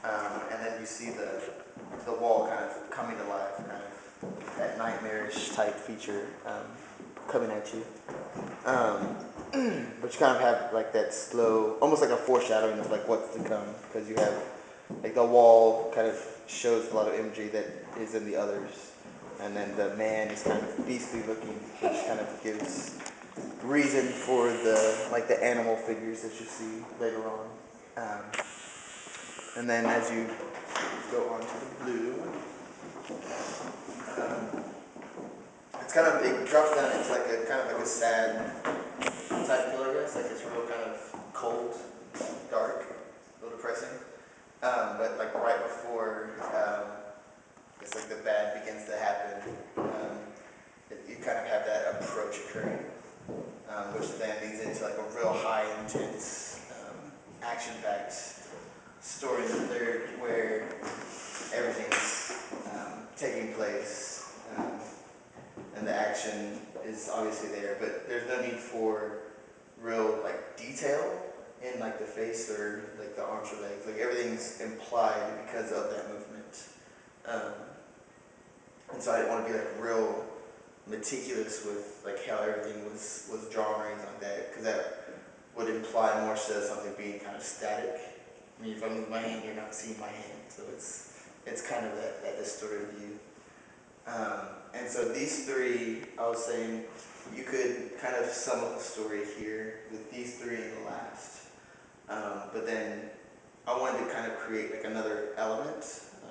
and then you see the wall kind of coming to life, kind of that nightmarish type feature coming at you. But you kind of have like that slow, almost like a foreshadowing of like what's to come, because you have like the wall kind of shows a lot of imagery that is in the others, and then the man is kind of beastly looking, which kind of gives reason for the animal figures that you see later on. And then as you go on to the blue, it's kind of, it drops down into like a kind of like a sad type feel, I guess. Like it's real kind of cold, dark, a little depressing. But like right before it's like the bad begins to happen, you kind of have that approach occurring, which then leads into like a real high intense, action-packed story in the third, where everything's taking place, and the action is obviously there, but there's no need for real like detail in like the face or like the arms or legs. Like everything's implied because of that movement. And so I didn't want to be like real meticulous with like how everything was drawn or anything like that, because that would imply more so something being kind of static. I mean, if I move my hand, you're not seeing my hand, so it's kind of that distorted view. And so these three, I was saying, you could kind of sum up the story here with these three in the last. But then I wanted to kind of create like another element. I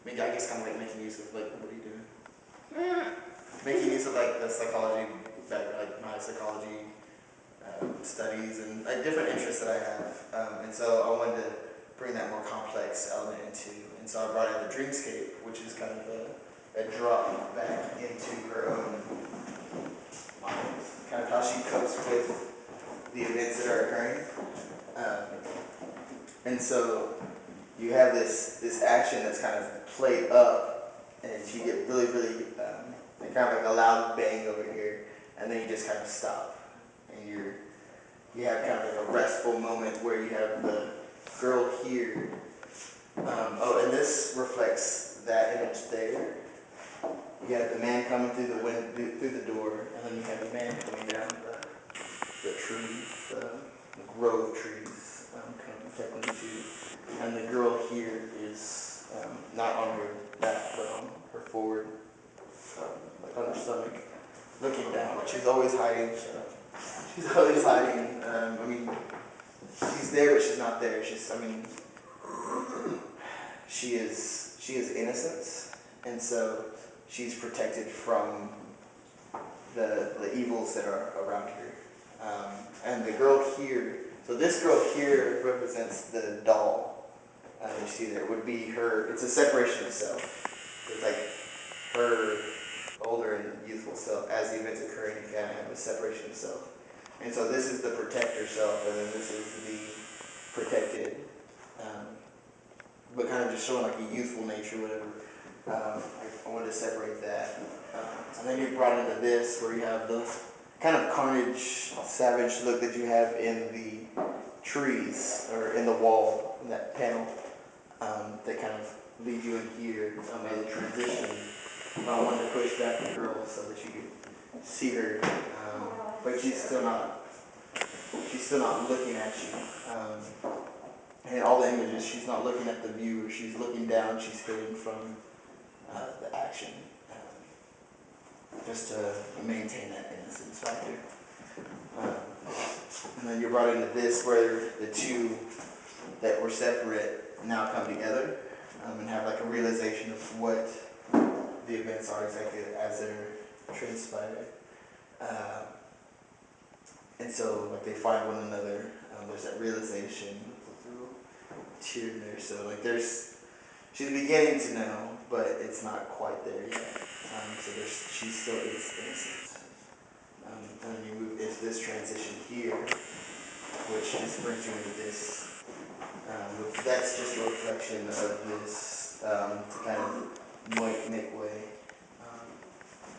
mean, I guess kind of like making use of like, what are you doing? Making use of like the psychology, like my psychology studies and like different interests that I have. And so I wanted to bring that more complex element into. And so I brought in the dreamscape, which is kind of a drop back into her own mind, kind of how she copes with the events that are occurring. And so you have this action that's kind of played up, and you get really, really like kind of like a loud bang over here, and then you just kind of stop, and you have kind of like a restful moment where you have the girl here. And this reflects that image there. You have the man coming through the window, through the door, and then you have the man coming down the trees, the grove of trees, kind of protecting the two. And the girl here is not on her back, but on her forward, like on her stomach, looking down. But she's always hiding. She's always hiding. I mean, she's there, but she's not there. She is innocence, and so she's protected from the evils that are around her. And the girl here, so this girl here represents the doll. You see there would be her. It's a separation of self. It's like her older and youthful self. As the events occur, you kind of have a separation of self. And so this is the protector self, and then this is the protected. But kind of just showing like a youthful nature, whatever. I wanted to separate that. And then you're brought into this, where you have the kind of carnage, savage look that you have in the trees, or in the wall, in that panel, that kind of lead you in here as a transition. I wanted to push back the girl so that you could see her, but she's still not looking at you. And all the images, she's not looking at the viewer, she's looking down, she's hidden from the action, just to maintain that innocence factor. And then you're brought into this, where the two that were separate now come together, and have like a realization of what the events are exactly as they're transpired. And so like they find one another, there's that realization, tear in there, so like she's beginning to know, but it's not quite there yet. So she still is innocent. And then you move into this transition here, which just brings you into this. That's just a reflection of this to kind of make way.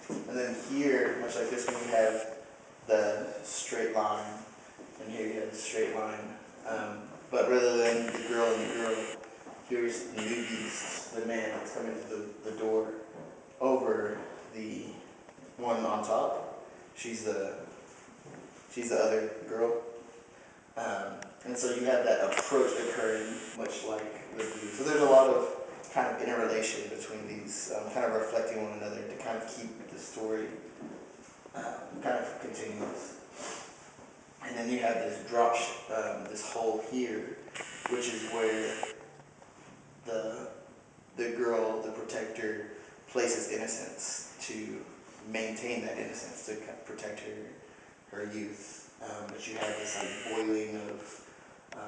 And then here, much like this one, you have the straight line, and here you have the straight line. But rather than the girl and the girl, here's the new beast, the man that's coming to the door over the one on top. She's the other girl. And so you have that approach occurring much like the beast. So there's a lot of kind of interrelation between these, kind of reflecting one another to kind of keep the story kind of continuous. And then you have this this hole here, which is where the girl, the protector, places Innocence to maintain that innocence, to protect her youth. But you have this like boiling of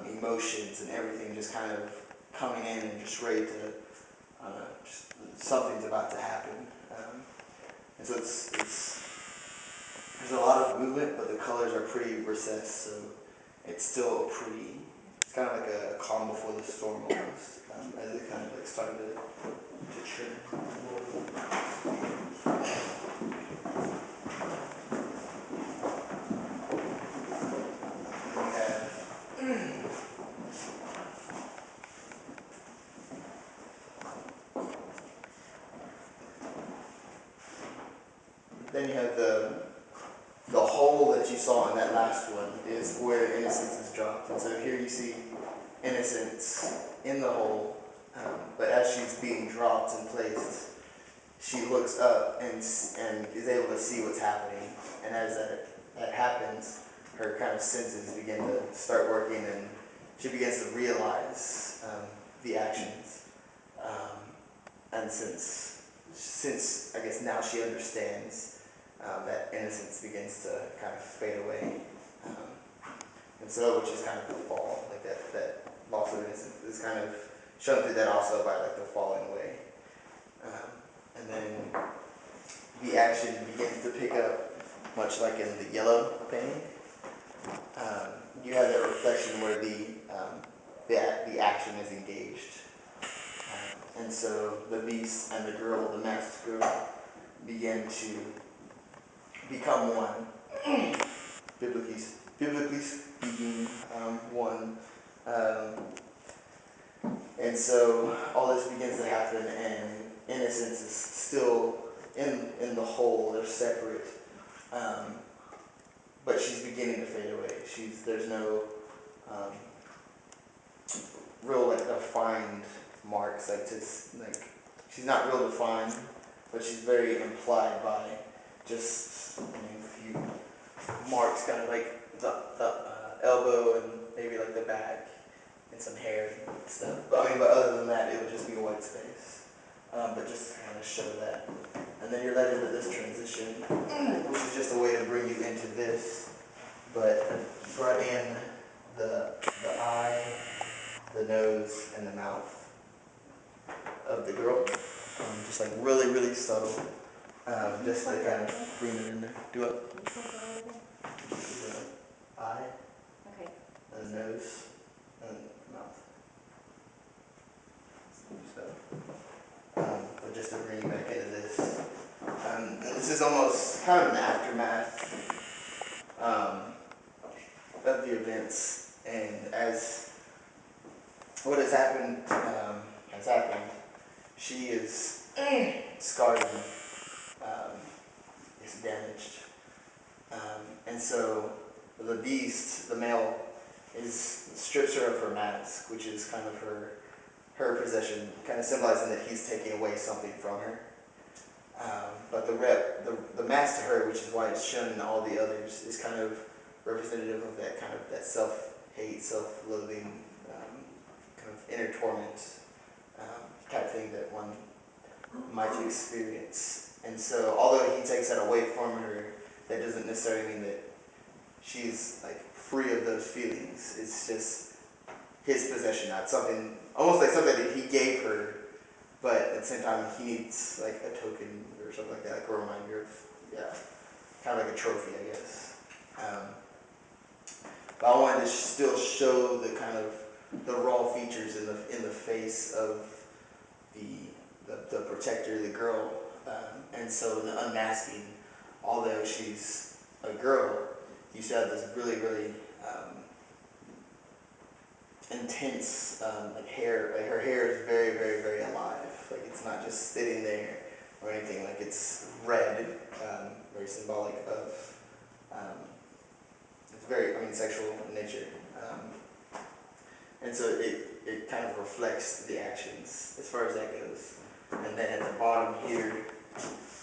emotions and everything just kind of coming in and just ready to, just, something's about to happen. And so there's a lot of movement, but the colors are pretty recessed, so it's still it's kind of like a calm before the storm almost, as it kind of like started to trend. Then you have the hole that you saw in that last one is where Innocence is dropped. And so here you see Innocence in the hole, but as she's being dropped and placed, she looks up and is able to see what's happening. And as that happens, her kind of senses begin to start working, and she begins to realize the actions. And since I guess now she understands, that innocence begins to kind of fade away. And so, which is kind of the fall, like that loss of innocence is kind of shown through that also by like the falling away. And then the action begins to pick up, much like in the yellow painting. You have that reflection where the action is engaged. And so the beast and the girl, the masked girl, begin to become one. Biblically speaking, one. And so all this begins to happen, and Innocence is still in the whole. They're separate, but she's beginning to fade away. There's no real like defined marks, she's not real defined, but she's very implied by just a few marks, kind of like the elbow and maybe like the back and some hair and stuff. But other than that, it would just be a white space. But just to kind of show that. And then you're led into this transition, which is just a way to bring you into this. But brought in the eye, the nose, and the mouth of the girl. Just like really, really subtle. Just to kind of bring it in there. Do it. The eye, Okay. and the nose, and the mouth. So, but just to bring you back into this. This is almost kind of an aftermath of the events, and as what has happened, she is scarred and is damaged. And so the beast, the male, strips her of her mask, which is kind of her possession, kind of symbolizing that he's taking away something from her. But the mask to her, which is why it's shown in all the others, is kind of representative of that self-hate, self-loathing, kind of inner torment type thing that one might experience. And so, although he takes that away from her, that doesn't necessarily mean that she's like free of those feelings. It's just his possession, not something, almost like something that he gave her, but at the same time he needs like a token or something like that, like a reminder of, kind of like a trophy, I guess. But I wanted to still show the kind of the raw features in the face of the protector, the girl. And so in the unmasking, although she's a girl, you still have this really, really intense like hair. Like her hair is very, very, very alive. Like it's not just sitting there or anything. Like it's red, very symbolic of. Um, it's very, I mean, sexual in nature, and so it kind of reflects the actions as far as that goes. And then at the bottom here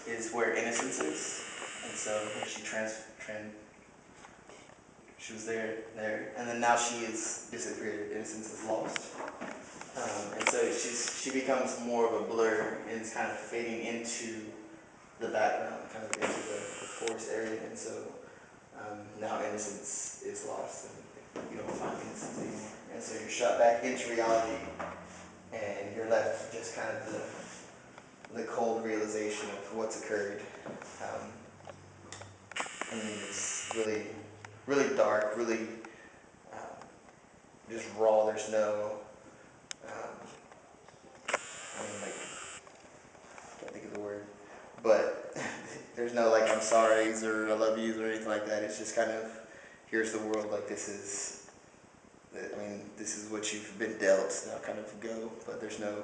is where innocence is, and so when she was there, and then now she is disappeared. Innocence is lost. And so she becomes more of a blur and it's kind of fading into the background, kind of into the forest area. And so now innocence is lost and you don't find innocence anymore. And so you're shot back into reality and you're left with just kind of the cold realization of what's occurred. Um, I mean, it's really, really dark, really just raw. There's no, I mean, like, I can't think of the word, but there's no like I'm sorry's or I love yous or anything like that. It's just kind of here's the world. Like this is, I mean, this is what you've been dealt. Now kind of go, but there's no,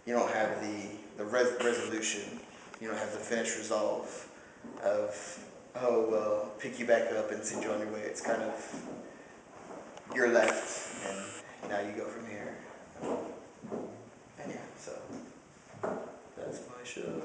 you don't have the resolution. You don't have the finished resolve of oh well, pick you back up and send you on your way. It's kind of you're left and now you go from here. And yeah, so that's my show.